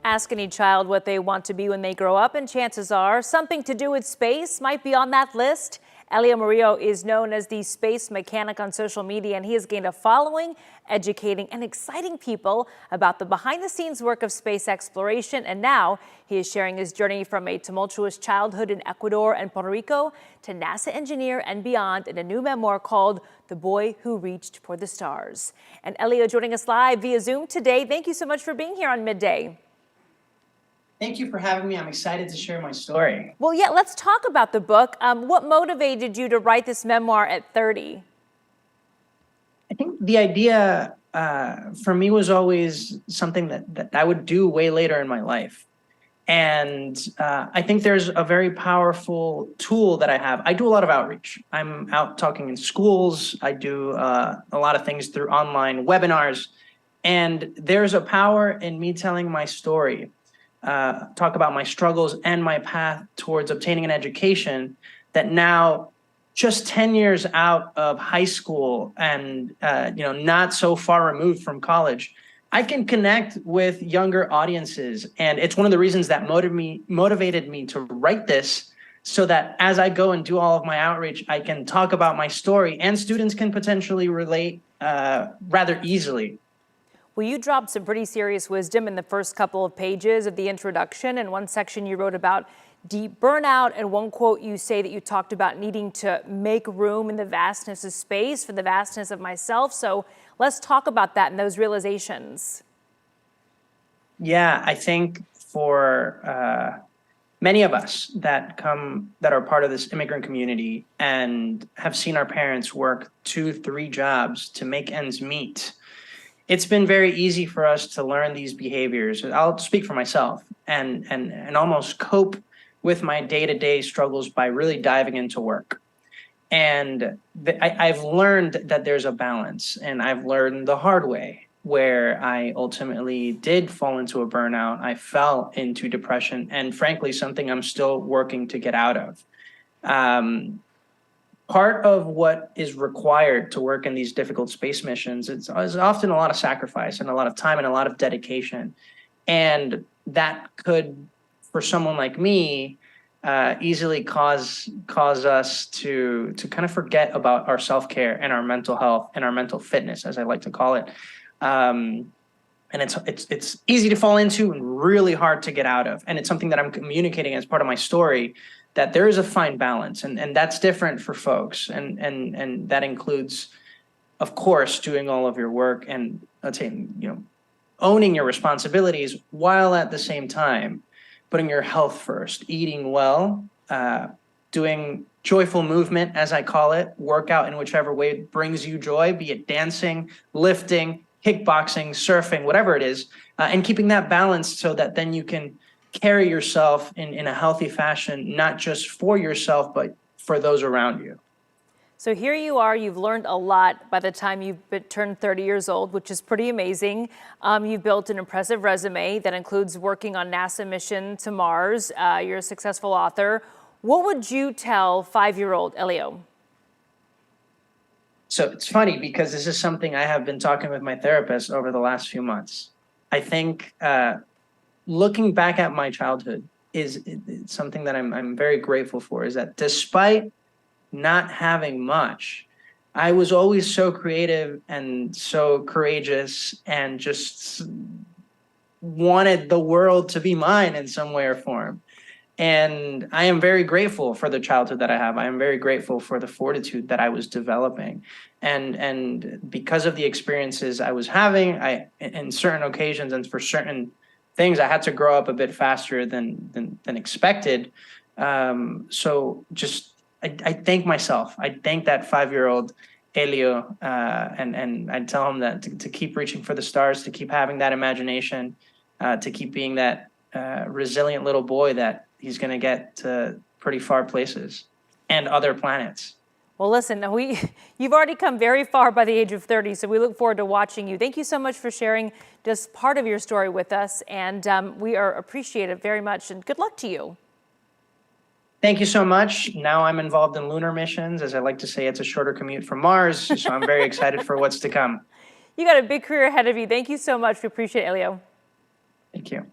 Ask any child what they want to be when they grow up, and chances are something to do with space might be on that list. Elio Morillo is known as the space mechanic on social media, and he has gained a following, educating and exciting people about the behind-the-scenes work of space exploration. And now he is sharing his journey from a tumultuous childhood in Ecuador and Puerto Rico to NASA engineer and beyond in a new memoir called The Boy Who Reached for the Stars. And Elio joining us live via Zoom today. Thank you so much for being here on Midday. Thank you for having me. I'm excited to share my story. Well, yeah, let's talk about the book. What motivated you to write this memoir at 30? I think the idea for me was always something that I would do way later in my life. And I think there's a very powerful tool that I have. I do a lot of outreach. I'm out talking in schools. I do a lot of things through online webinars. And there's a power in me telling my story. Talk about my struggles and my path towards obtaining an education that now, just 10 years out of high school and not so far removed from college, I can connect with younger audiences. And it's one of the reasons that motivated me to write this, so that as I go and do all of my outreach, I can talk about my story and students can potentially relate rather easily. Well, you dropped some pretty serious wisdom in the first couple of pages of the introduction. In one section, you wrote about deep burnout. And one quote, you say that you talked about needing to make room in the vastness of space for the vastness of myself. So let's talk about that and those realizations. Yeah, I think for many of us that are part of this immigrant community and have seen our parents work 2-3 jobs to make ends meet, it's been very easy for us to learn these behaviors. I'll speak for myself and almost cope with my day-to-day struggles by really diving into work. And I've learned that there's a balance, and I've learned the hard way, where I ultimately did fall into a burnout. I fell into depression, and frankly, something I'm still working to get out of. Part of what is required to work in these difficult space missions is often a lot of sacrifice and a lot of time and a lot of dedication. And that could, for someone like me, easily cause us to kind of forget about our self-care and our mental health and our mental fitness, as I like to call it. And it's easy to fall into and really hard to get out of. And it's something that I'm communicating as part of my story, that there is a fine balance, and that's different for folks. And that includes, of course, doing all of your work and, let's say, owning your responsibilities, while at the same time putting your health first, eating well, doing joyful movement, as I call it, workout in whichever way brings you joy, be it dancing, lifting, kickboxing, surfing, whatever it is, and keeping that balance so that then you can carry yourself in a healthy fashion, not just for yourself, but for those around you. So here you are, you've learned a lot by the time you've turned 30 years old, which is pretty amazing. You've built an impressive resume that includes working on NASA mission to Mars. You're a successful author. What would you tell 5-year-old Elio? So it's funny, because this is something I have been talking with my therapist over the last few months. I think looking back at my childhood is something that I'm very grateful for, is that despite not having much, I was always so creative and so courageous and just wanted the world to be mine in some way or form. And I am very grateful for the childhood that I have. I am very grateful for the fortitude that I was developing. And because of the experiences I was having, in certain occasions and for certain things, I had to grow up a bit faster than expected. So just, I thank myself. I thank that 5-year-old Elio, and I tell him that to keep reaching for the stars, to keep having that imagination, to keep being that resilient little boy that he's going to get to pretty far places and other planets. Well, listen, you've already come very far by the age of 30, so we look forward to watching you. Thank you so much for sharing just part of your story with us, and we are appreciative very much, and good luck to you. Thank you so much. Now I'm involved in lunar missions. As I like to say, it's a shorter commute from Mars, so I'm very excited for what's to come. You got a big career ahead of you. Thank you so much. We appreciate it, Elio. Thank you.